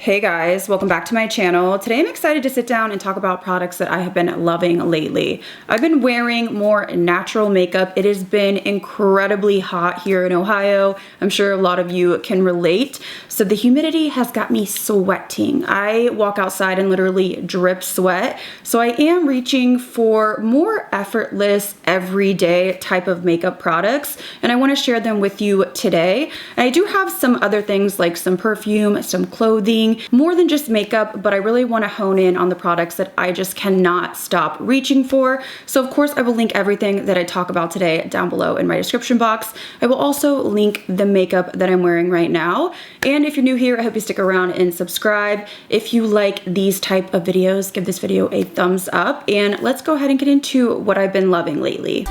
Hey guys, welcome back to my channel. Today I'm excited to sit down and talk about products that I have been loving lately. I've been wearing more natural makeup. It has been incredibly hot here in Ohio. I'm sure a lot of you can relate. So the humidity has got me sweating. I walk outside and literally drip sweat. So I am reaching for more effortless, everyday type of makeup products, and I want to share them with you today. And I do have some other things like some perfume, some clothing, more than just makeup, but I really want to hone in on the products that I just cannot stop reaching for. So of course I will link everything that I talk about today down below in my description box. I will also link the makeup that I'm wearing right now. And if you're new here, I hope you stick around and subscribe. If you like these type of videos, give this video a thumbs up, and let's go ahead and get into what I've been loving lately.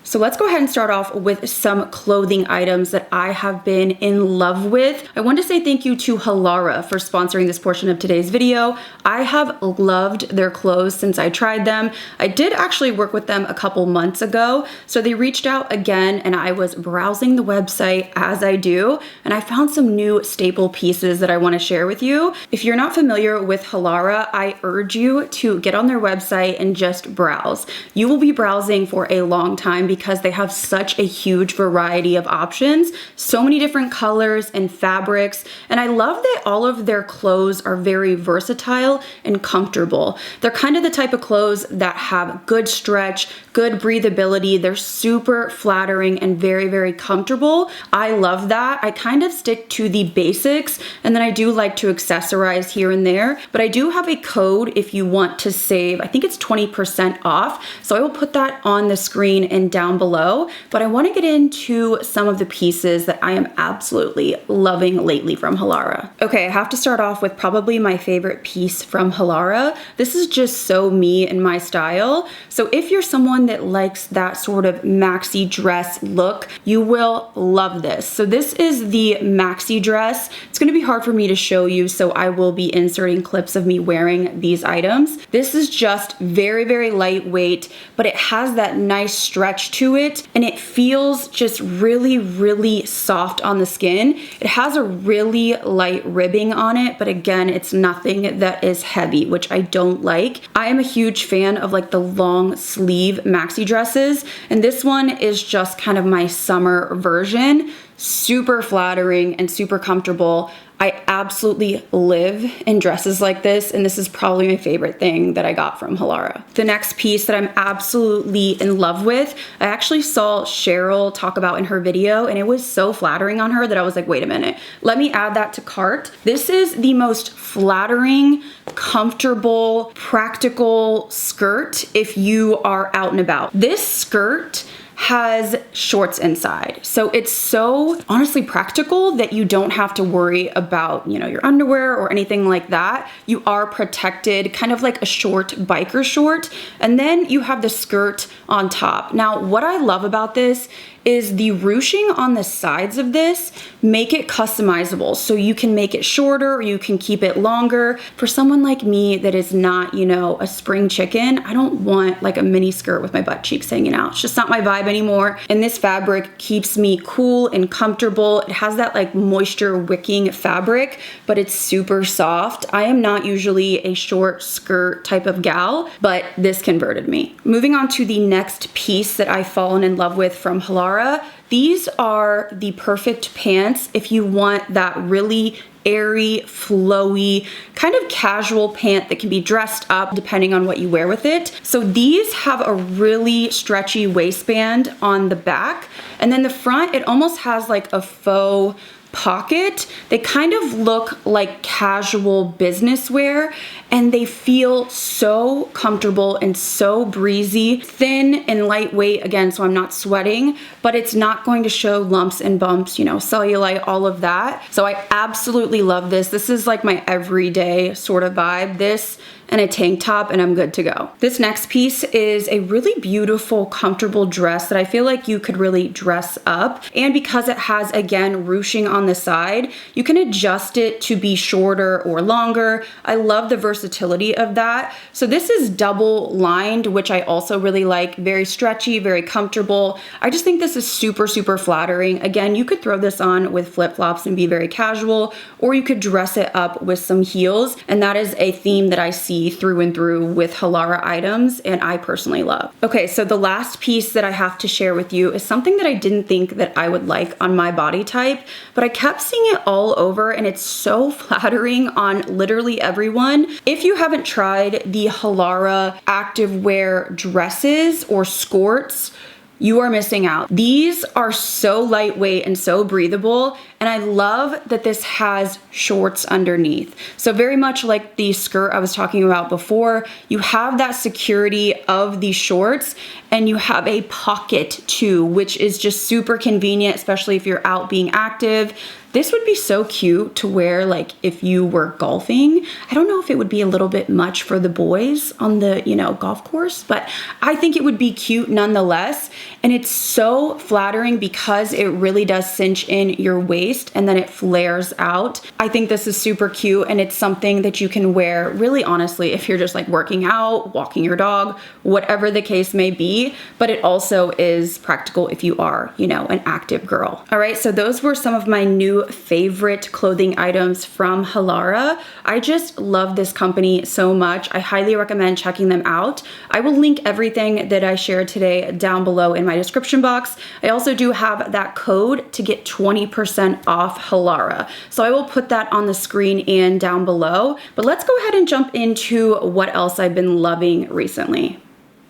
So let's go ahead and start off with some clothing items that I have been in love with. I want to say thank you to Halara for sponsoring this portion of today's video. I have loved their clothes since I tried them. I did actually work with them a couple months ago, so they reached out again and I was browsing the website as I do, and I found some new staple pieces that I want to share with you. If you're not familiar with Halara, I urge you to get on their website and just browse. You will be browsing for a long time because they have such a huge variety of options, so many different colors and fabrics, and I love that all of their clothes are very versatile and comfortable. They're kind of the type of clothes that have good stretch, good breathability. They're super flattering and very, very comfortable. I love that. I kind of stick to the basics, and then I do like to accessorize here and there, but I do have a code if you want to save. I think it's 20% off, so I will put that on the screen and down below, but I want to get into some of the pieces that I am absolutely loving lately from Halara. Okay, I have to start off with probably my favorite piece from Halara. This is just so me and my style. So if you're someone that likes that sort of maxi dress look, you will love this. So this is the maxi dress. It's going to be hard for me to show you, so I will be inserting clips of me wearing these items. This is just very, very lightweight, but it has that nice stretch to it, and it feels just really, really soft on the skin. It has a really light ribbing on it, but again, it's nothing that is heavy, which I don't like. I am a huge fan of like the long sleeve maxi dresses, and this one is just kind of my summer version. Super flattering and super comfortable. I absolutely live in dresses like this, and this is probably my favorite thing that I got from Halara. The next piece that I'm absolutely in love with, I actually saw Cheryl talk about in her video, and it was so flattering on her that I was like, wait a minute, let me add that to cart. This is the most flattering, comfortable, practical skirt if you are out and about. This skirt has shorts inside. So it's so honestly practical that you don't have to worry about, you know, your underwear or anything like that. You are protected, kind of like a short biker short. And then you have the skirt on top. Now, what I love about this is the ruching on the sides of this make it customizable. So you can make it shorter or you can keep it longer. For someone like me that is not, you know, a spring chicken, I don't want like a mini skirt with my butt cheeks hanging out. It's just not my vibe anymore. And this fabric keeps me cool and comfortable. It has that like moisture wicking fabric, but it's super soft. I am not usually a short skirt type of gal, but this converted me. Moving on to the next piece that I've fallen in love with from Halara. These are the perfect pants if you want that really airy, flowy, kind of casual pant that can be dressed up depending on what you wear with it. So these have a really stretchy waistband on the back, and then the front, it almost has like a faux pocket. They kind of look like casual business wear, and they feel so comfortable and so breezy, thin and lightweight again, so I'm not sweating, but it's not going to show lumps and bumps, you know, cellulite, all of that. So I absolutely love this. This is like my everyday sort of vibe. This and a tank top and I'm good to go. This next piece is a really beautiful, comfortable dress that I feel like you could really dress up. And because it has, again, ruching on on the side, you can adjust it to be shorter or longer. I love the versatility of that. So this is double lined, which I also really like. Very stretchy, very comfortable. I just think this is super, super flattering. Again, you could throw this on with flip-flops and be very casual, or you could dress it up with some heels. And that is a theme that I see through and through with Halara items, and I personally love. Okay, so the last piece that I have to share with you is something that I didn't think that I would like on my body type, but I kept seeing it all over, and it's so flattering on literally everyone. If you haven't tried the Halara activewear dresses or skirts, you are missing out. These are so lightweight and so breathable, and I love that this has shorts underneath. So very much like the skirt I was talking about before, you have that security of the shorts, and you have a pocket too, which is just super convenient, especially if you're out being active. This would be so cute to wear like if you were golfing. I don't know if it would be a little bit much for the boys on the, golf course, but I think it would be cute nonetheless. And it's so flattering because it really does cinch in your waist and then it flares out. I think this is super cute, and it's something that you can wear really honestly if you're just like working out, walking your dog, whatever the case may be, but it also is practical if you are, an active girl. All right, so those were some of my new favorite clothing items from Halara. I just love this company so much. I highly recommend checking them out. I will link everything that I shared today down below in my description box. I also do have that code to get 20% off Halara. So I will put that on the screen and down below. But let's go ahead and jump into what else I've been loving recently.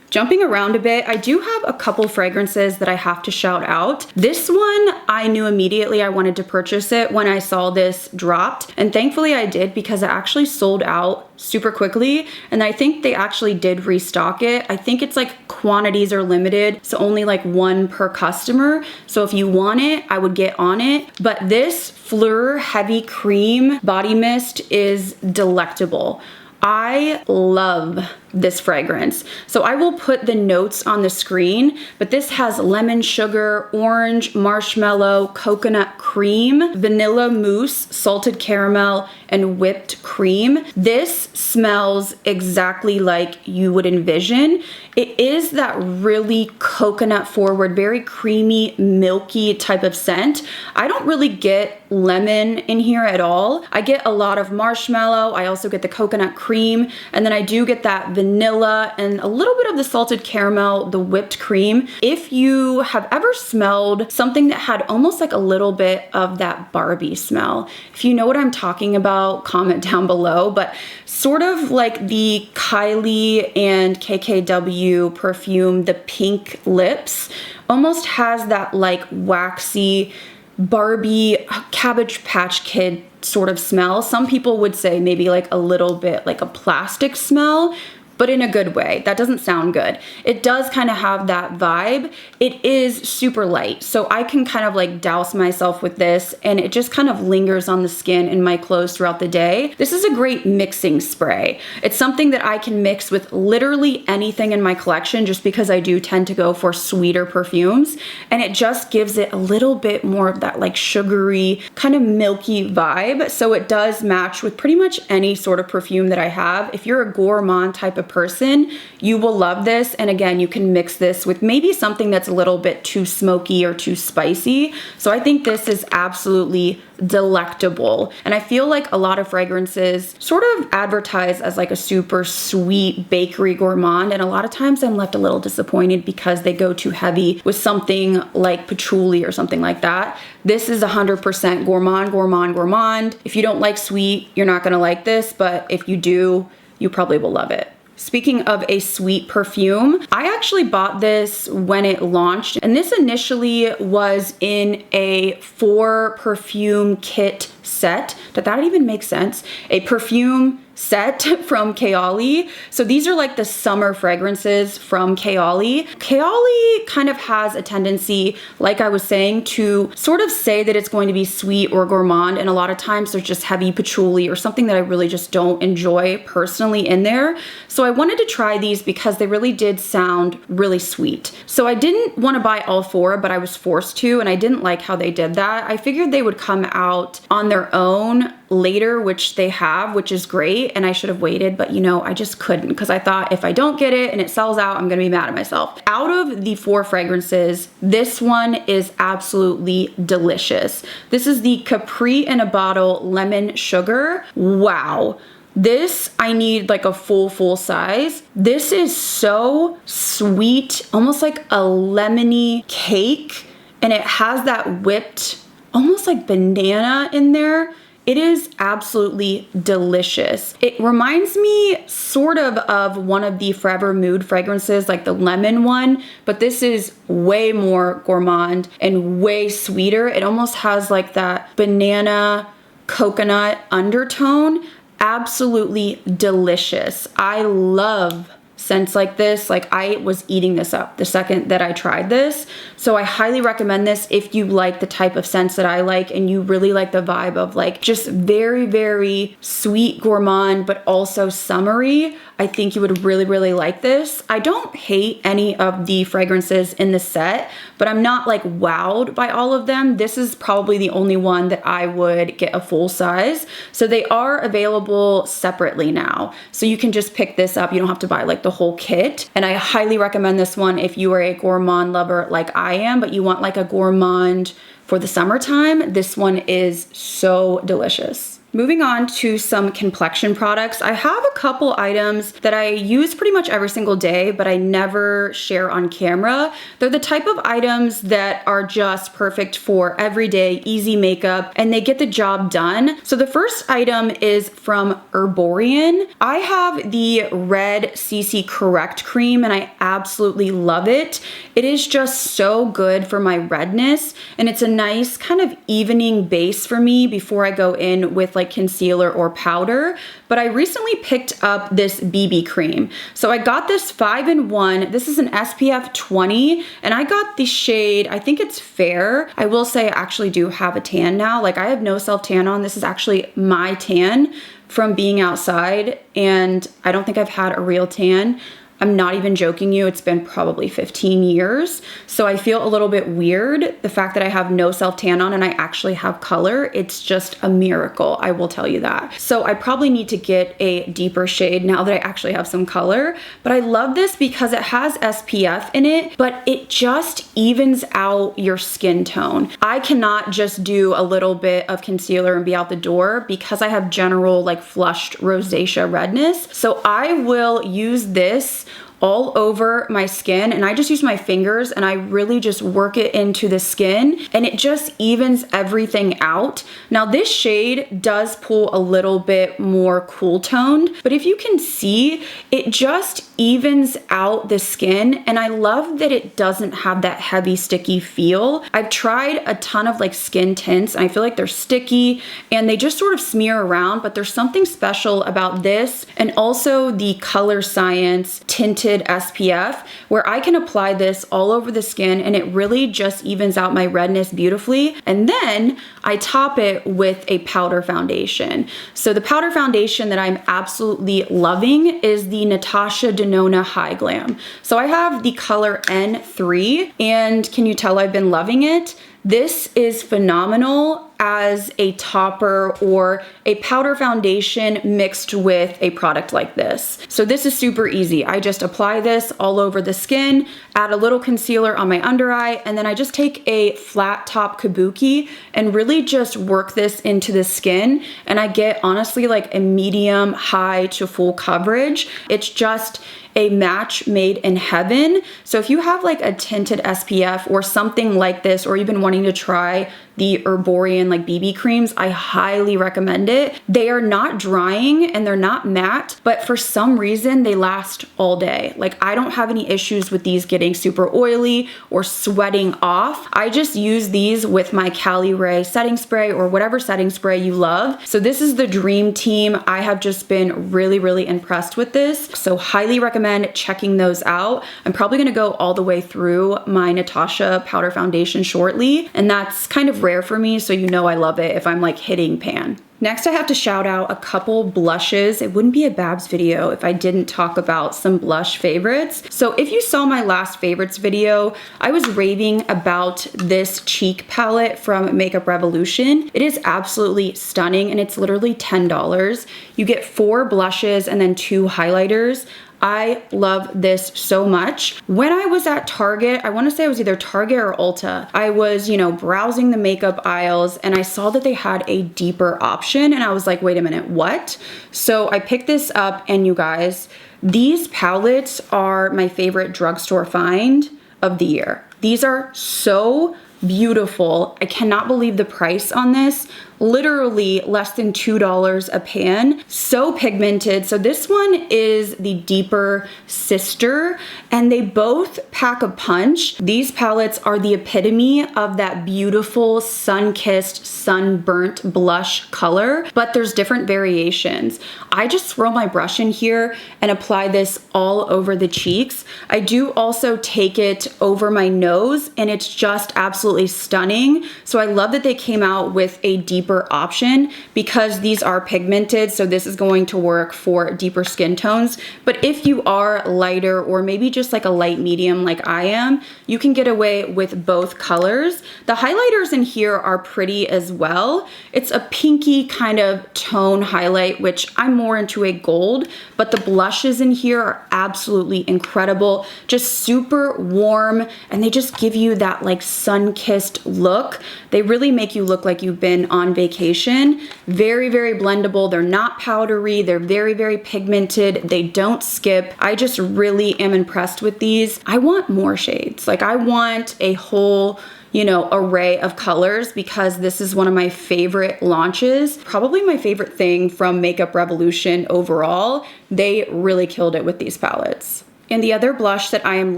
Jumping around a bit, I do have a couple fragrances that I have to shout out. This one, I knew immediately I wanted to purchase it when I saw this dropped. And thankfully I did, because it actually sold out super quickly. And I think they actually did restock it. I think it's like quantities are limited, so only like one per customer. So if you want it, I would get on it. But this Fleur Heavy Cream Body Mist is delectable. I love this fragrance. So I will put the notes on the screen, but this has lemon sugar, orange, marshmallow, coconut cream, vanilla mousse, salted caramel, and whipped cream. This smells exactly like you would envision. It is that really coconut forward, very creamy, milky type of scent. I don't really get lemon in here at all. I get a lot of marshmallow. I also get the coconut cream, and then I do get that vanilla and a little bit of the salted caramel, the whipped cream. If you have ever smelled something that had almost like a little bit of that Barbie smell, if you know what I'm talking about, comment down below. But sort of like the Kylie and KKW perfume, the Pink Lips, almost has that like waxy Barbie Cabbage Patch Kid sort of smell. Some people would say maybe like a little bit like a plastic smell, but in a good way. That doesn't sound good. It does kind of have that vibe. It is super light, so I can kind of like douse myself with this, and it just kind of lingers on the skin and my clothes throughout the day. This is a great mixing spray. It's something that I can mix with literally anything in my collection, just because I do tend to go for sweeter perfumes, and it just gives it a little bit more of that like sugary, kind of milky vibe. So it does match with pretty much any sort of perfume that I have. If you're a gourmand type of person, you will love this. And again, you can mix this with maybe something that's a little bit too smoky or too spicy. So I think this is absolutely delectable. And I feel like a lot of fragrances sort of advertise as like a super sweet bakery gourmand, and a lot of times I'm left a little disappointed because they go too heavy with something like patchouli or something like that. This is 100% gourmand, gourmand, gourmand. If you don't like sweet, you're not gonna like this, but if you do, you probably will love it. Speaking of a sweet perfume, I actually bought this when it launched, and this initially was in a 4 perfume kit set. Did that even make sense? A perfume set from Kaoli. So these are like the summer fragrances from Kaoli. Kaoli kind of has a tendency, like I was saying, to sort of say that it's going to be sweet or gourmand, and a lot of times there's just heavy patchouli or something that I really just don't enjoy personally in there. So I wanted to try these because they really did sound really sweet. So I didn't want to buy all 4, but I was forced to, and I didn't like how they did that. I figured they would come out on their own later, which they have, which is great, and I should have waited, but you know, I just couldn't, because I thought if I don't get it and it sells out, I'm gonna be mad at myself. Out of the 4 fragrances, this one is absolutely delicious. This is the Capri in a Bottle Lemon Sugar. Wow. This, I need like a full size. This is so sweet, almost like a lemony cake, and it has that whipped, almost like banana in there. It is absolutely delicious. It reminds me sort of one of the Forever Mood fragrances, like the lemon one, but this is way more gourmand and way sweeter. It almost has like that banana coconut undertone. Absolutely delicious. I love scents like this. Like, I was eating this up the second that I tried this. So I highly recommend this if you like the type of scents that I like and you really like the vibe of like just very sweet gourmand, but also summery. I think you would really like this. I don't hate any of the fragrances in the set, but I'm not like wowed by all of them. This is probably the only one that I would get a full size. So they are available separately now. So you can just pick this up. You don't have to buy like the whole kit. And I highly recommend this one if you are a gourmand lover like I am, but you want like a gourmand for the summertime. This one is so delicious. Moving on to some complexion products. I have a couple items that I use pretty much every single day, but I never share on camera. They're the type of items that are just perfect for everyday, easy makeup, and they get the job done. So the first item is from Herborian. I have the Red CC Correct Cream, and I absolutely love it. It is just so good for my redness, and it's a nice kind of evening base for me before I go in with like concealer or powder. But I recently picked up this BB cream. So I got this 5-in-1. This is an SPF 20, and I got the shade, I think it's Fair. I will say I actually do have a tan now. Like, I have no self tan on. This is actually my tan from being outside, and I don't think I've had a real tan. I'm not even joking you, it's been probably 15 years. So I feel a little bit weird, the fact that I have no self-tan on and I actually have color. It's just a miracle, I will tell you that. So I probably need to get a deeper shade now that I actually have some color. But I love this because it has SPF in it, but it just evens out your skin tone. I cannot just do a little bit of concealer and be out the door because I have general like flushed rosacea redness. So I will use this all over my skin, and I just use my fingers and I really just work it into the skin, and it just evens everything out. Now this shade does pull a little bit more cool toned, but if you can see, it just evens out the skin, and I love that it doesn't have that heavy sticky feel. I've tried a ton of like skin tints and I feel like they're sticky and they just sort of smear around, but there's something special about this, and also the Color Science tinted SPF, where I can apply this all over the skin and it really just evens out my redness beautifully. And then I top it with a powder foundation. So the powder foundation that I'm absolutely loving is the Natasha Denona High Glam. So I have the color N3, and can you tell I've been loving it? This is phenomenal as a topper or a powder foundation mixed with a product like this. So this is super easy. I just apply this all over the skin, add a little concealer on my under eye, and then I just take a flat top kabuki and really just work this into the skin. And I get honestly like a medium high to full coverage. It's just a match made in heaven. So if you have like a tinted SPF or something like this, or you've been wanting to try the Herborian like BB creams, I highly recommend it. They are not drying and they're not matte, but for some reason they last all day. Like I don't have any issues with these getting super oily or sweating off. I just use these with my Cali Ray setting spray or whatever setting spray you love. So this is the Dream Team. I have just been really impressed with this. So highly recommend checking those out. I'm probably gonna go all the way through my Natasha powder foundation shortly, and that's kind of rare for me, so you know I love it if I'm like hitting pan. Next, I have to shout out a couple blushes. It wouldn't be a Babs video if I didn't talk about some blush favorites. So if you saw my last favorites video, I was raving about this cheek palette from Makeup Revolution. It is absolutely stunning and it's literally $10. You get 4 blushes and then 2 highlighters. I love this so much. When I was at Target, I wanna say it was either Target or Ulta, I was, you know, browsing the makeup aisles and I saw that they had a deeper option and I was like, wait a minute, what? So I picked this up and you guys, these palettes are my favorite drugstore find of the year. These are so beautiful. I cannot believe the price on this. Literally less than $2 a pan. So pigmented. So this one is the deeper sister and they both pack a punch. These palettes are the epitome of that beautiful sun-kissed, sunburnt blush color, but there's different variations. I just swirl my brush in here and apply this all over the cheeks. I do also take it over my nose and it's just absolutely stunning. So I love that they came out with a deeper option because these are pigmented, so this is going to work for deeper skin tones. But if you are lighter or maybe just like a light medium like I am, you can get away with both colors. The highlighters in here are pretty as well. It's a pinky kind of tone highlight, which I'm more into a gold, but the blushes in here are absolutely incredible, just super warm, and they just give you that like sun-kissed look. They really make you look like you've been on vacation. Very blendable. They're not powdery. They're very pigmented. They don't skip. I just really am impressed with these. I want more shades. Like I want a whole, you know, array of colors because this is one of my favorite launches. Probably my favorite thing from Makeup Revolution overall. They really killed it with these palettes. And the other blush that I am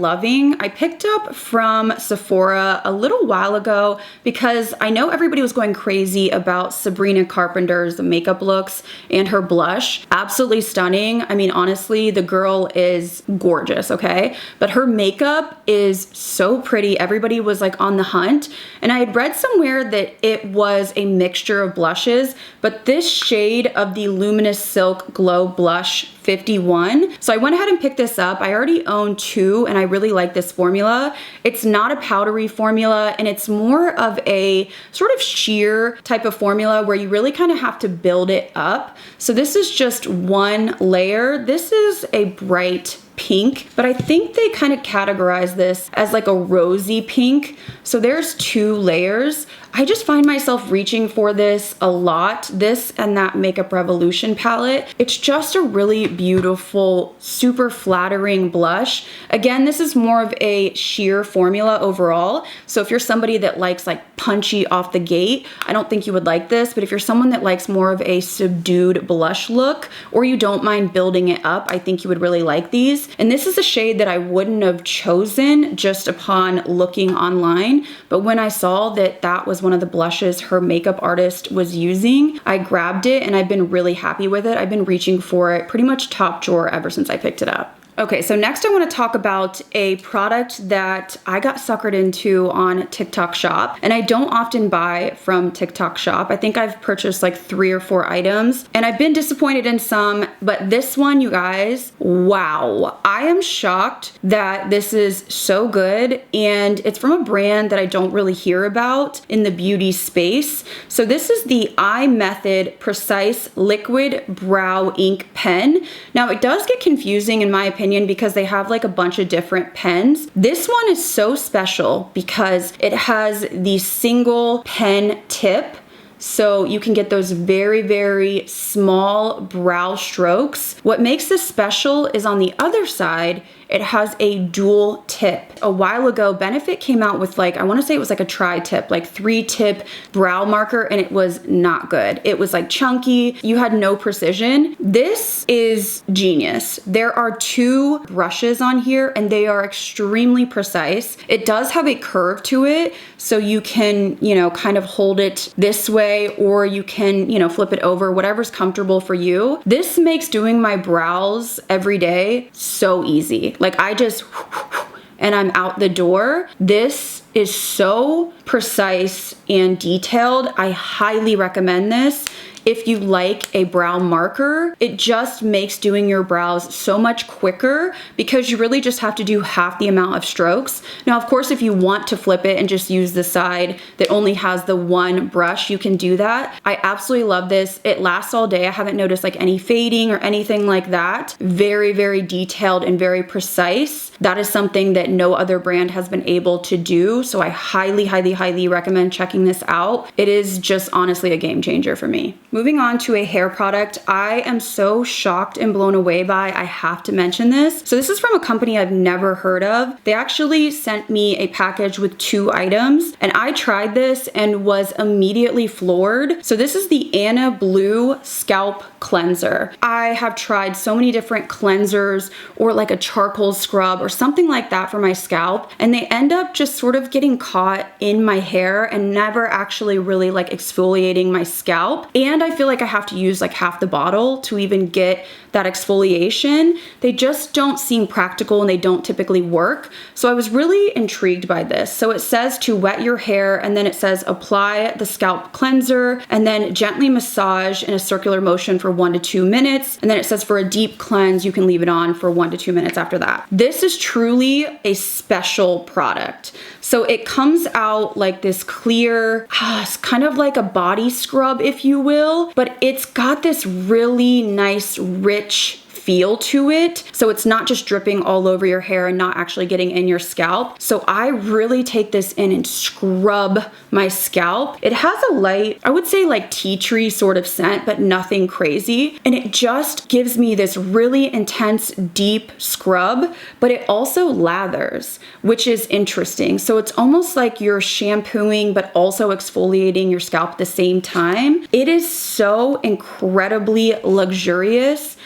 loving, I picked up from Sephora a little while ago because I know everybody was going crazy about Sabrina Carpenter's makeup looks and her blush. Absolutely stunning. I mean, honestly, the girl is gorgeous, okay? But her makeup is so pretty. Everybody was like on the hunt. And I had read somewhere that it was a mixture of blushes, but this shade of the Luminous Silk Glow Blush 51. So I went ahead and picked this up. I already own 2 and I really like this formula. It's not a powdery formula and it's more of a sort of sheer type of formula where you really kind of have to build it up. So this is just one layer. This is a bright pink, but I think they kind of categorize this as like a rosy pink. So there's 2 layers. I just find myself reaching for this a lot, this and that Makeup Revolution palette. It's just a really beautiful, super flattering blush. Again, this is more of a sheer formula overall. So if you're somebody that likes like punchy off the gate, I don't think you would like this, but if you're someone that likes more of a subdued blush look, or you don't mind building it up, I think you would really like these. And this is a shade that I wouldn't have chosen just upon looking online, but when I saw that that was one of the blushes her makeup artist was using, I grabbed it and I've been really happy with it. I've been reaching for it pretty much top drawer ever since I picked it up. Okay, so next I want to talk about a product that I got suckered into on TikTok Shop, and I don't often buy from TikTok Shop. I think I've purchased like 3 or 4 items, and I've been disappointed in some, but this one, you guys, wow. I am shocked that this is so good, and it's from a brand that I don't really hear about in the beauty space. So this is the Eye Method Precise Liquid Brow Ink Pen. Now, it does get confusing in my opinion because they have like a bunch of different pens. This one is so special because it has the single pen tip. so you can get those very, very small brow strokes. What makes this special is on the other side, it has a dual tip. A while ago, Benefit came out with like, I wanna say it was like a tri-tip, like 3-tip brow marker, and it was not good. It was like chunky, you had no precision. This is genius. There are 2 brushes on here and they are extremely precise. It does have a curve to it, so you can, you know, kind of hold it this way, or you can, you know, flip it over, whatever's comfortable for you. This makes doing my brows every day so easy. Like I just, and I'm out the door. This is so precise and detailed. I highly recommend this. If you like a brow marker, it just makes doing your brows so much quicker because you really just have to do half the amount of strokes. Now, of course, if you want to flip it and just use the side that only has the 1 brush, you can do that. I absolutely love this. It lasts all day. I haven't noticed like any fading or anything like that. Very, very detailed and very precise. That is something that no other brand has been able to do. So I highly, highly, highly recommend checking this out. It is just honestly a game changer for me. Moving on to a hair product I am so shocked and blown away by, I have to mention this. So this is from a company I've never heard of. They actually sent me a package with 2 items and I tried this and was immediately floored. So this is the Anna Blue Scalp Cleanser. I have tried so many different cleansers or like a charcoal scrub or something like that for my scalp, and they end up just sort of getting caught in my hair and never actually really like exfoliating my scalp. And I feel like I have to use like half the bottle to even get that exfoliation. They just don't seem practical and they don't typically work. So I was really intrigued by this. So it says to wet your hair, and then it says apply the scalp cleanser and then gently massage in a circular motion for 1 to 2 minutes. And then it says for a deep cleanse, you can leave it on for 1 to 2 minutes after that. This is truly a special product. So it comes out like this clear, it's kind of like a body scrub, if you will, but it's got this really nice, rich feel to it. So it's not just dripping all over your hair and not actually getting in your scalp. So I really take this in and scrub my scalp. It has a light, I would say like tea tree sort of scent, but nothing crazy. And it just gives me this really intense, deep scrub, but it also lathers, which is interesting. So it's almost like you're shampooing, but also exfoliating your scalp at the same time. It is so incredibly luxurious.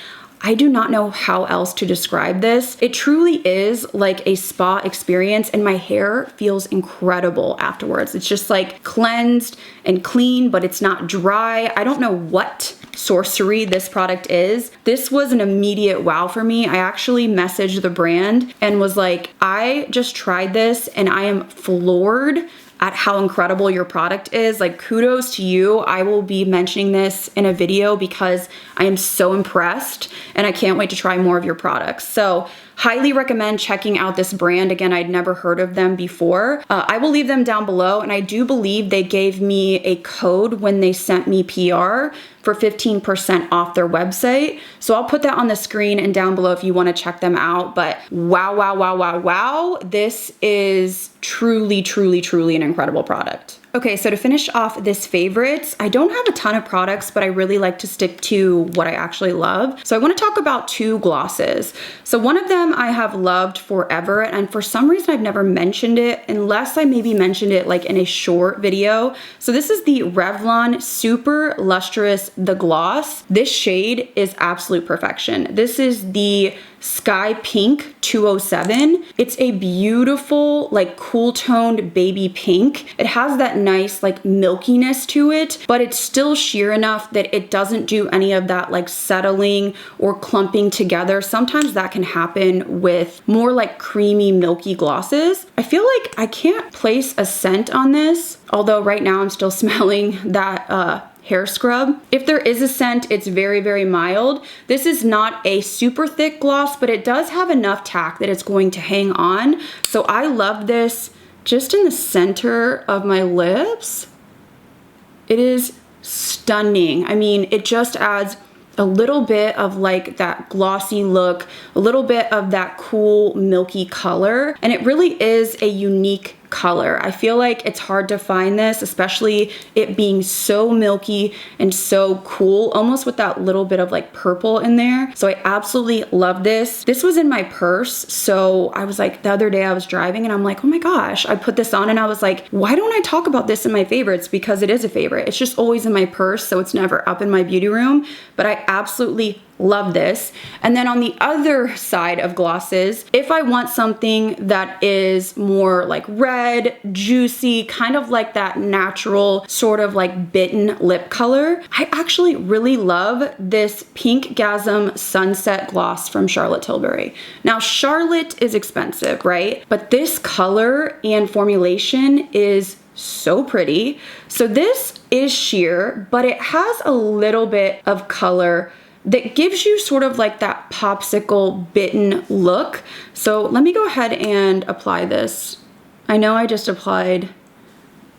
I do not know how else to describe this. It truly is like a spa experience and my hair feels incredible afterwards. It's just like cleansed and clean, but it's not dry. I don't know what sorcery this product is. This was an immediate wow for me. I actually messaged the brand and was like, I just tried this and I am floored at how incredible your product is. Like, kudos to you. I will be mentioning this in a video because I am so impressed and I can't wait to try more of your products. So highly recommend checking out this brand. Again, I'd never heard of them before. I will leave them down below, and I do believe they gave me a code when they sent me PR for 15% off their website. So I'll put that on the screen and down below if you want to check them out. But wow, wow, wow, wow, wow. This is truly, truly, truly an incredible product. Okay, so to finish off this favorites, I don't have a ton of products, but I really like to stick to what I actually love. So I want to talk about 2 glosses. So one of them I have loved forever, and for some reason I've never mentioned it unless I maybe mentioned it like in a short video. So this is the Revlon Super Lustrous The Gloss. This shade is absolute perfection. This is the Sky Pink 207. It's a beautiful, like cool toned baby pink. It has that nice like milkiness to it, but it's still sheer enough that it doesn't do any of that like settling or clumping together. Sometimes that can happen with more like creamy, milky glosses. I feel like I can't place a scent on this, although right now I'm still smelling that hair scrub. If there is a scent, it's very, very mild. This is not a super thick gloss, but it does have enough tack that it's going to hang on. So I love this just in the center of my lips. It is stunning. I mean, it just adds a little bit of like that glossy look, a little bit of that cool milky color, and it really is a unique color. I feel like it's hard to find this, especially it being so milky and so cool, almost with that little bit of like purple in there. So I absolutely love this. This was in my purse. So I was like, the other day I was driving and I'm like, oh my gosh, I put this on and I was like, why don't I talk about this in my favorites? Because it is a favorite. It's just always in my purse, so it's never up in my beauty room, but I absolutely love this. And then on the other side of glosses, if I want something that is more like red, juicy, kind of like that natural sort of like bitten lip color, I actually really love this Pinkgasm Sunset Gloss from Charlotte Tilbury. Now, Charlotte is expensive, right? But this color and formulation is so pretty. So this is sheer, but it has a little bit of color that gives you sort of like that popsicle bitten look. So let me go ahead and apply this. I know I just applied,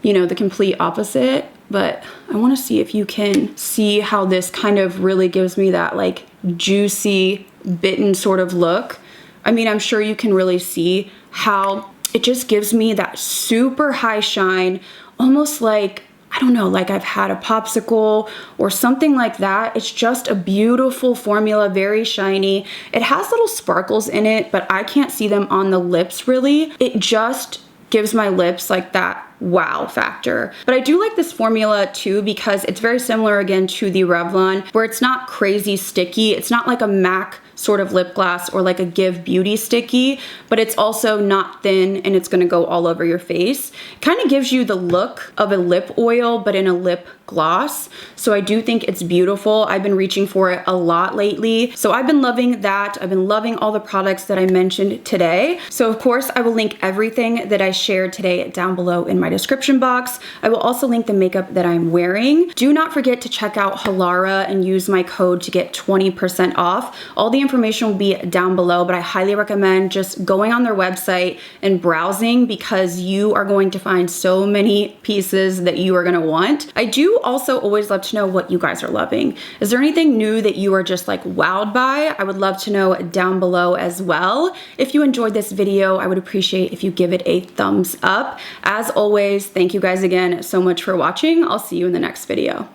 you know, the complete opposite, but I want to see if you can see how this kind of really gives me that like juicy bitten sort of look. I mean, I'm sure you can really see how it just gives me that super high shine, almost like, I don't know, like I've had a popsicle or something like that. It's just a beautiful formula, very shiny. It has little sparkles in it, but I can't see them on the lips really. It just gives my lips like that wow factor. But I do like this formula too because it's very similar again to the Revlon, where it's not crazy sticky. It's not like a MAC sort of lip gloss or like a Give Beauty sticky, but it's also not thin and it's gonna go all over your face. Kind of gives you the look of a lip oil, but in a lip gloss. So I do think it's beautiful. I've been reaching for it a lot lately. So I've been loving that. I've been loving all the products that I mentioned today. So of course I will link everything that I shared today down below in my description box. I will also link the makeup that I'm wearing. Do not forget to check out Halara and use my code to get 20% off. All the information will be down below, but I highly recommend just going on their website and browsing because you are going to find so many pieces that you are gonna want. I do also always love to know what you guys are loving. Is there anything new that you are just like wowed by? I would love to know down below as well. If you enjoyed this video, I would appreciate if you give it a thumbs up. As always, thank you guys again so much for watching. I'll see you in the next video.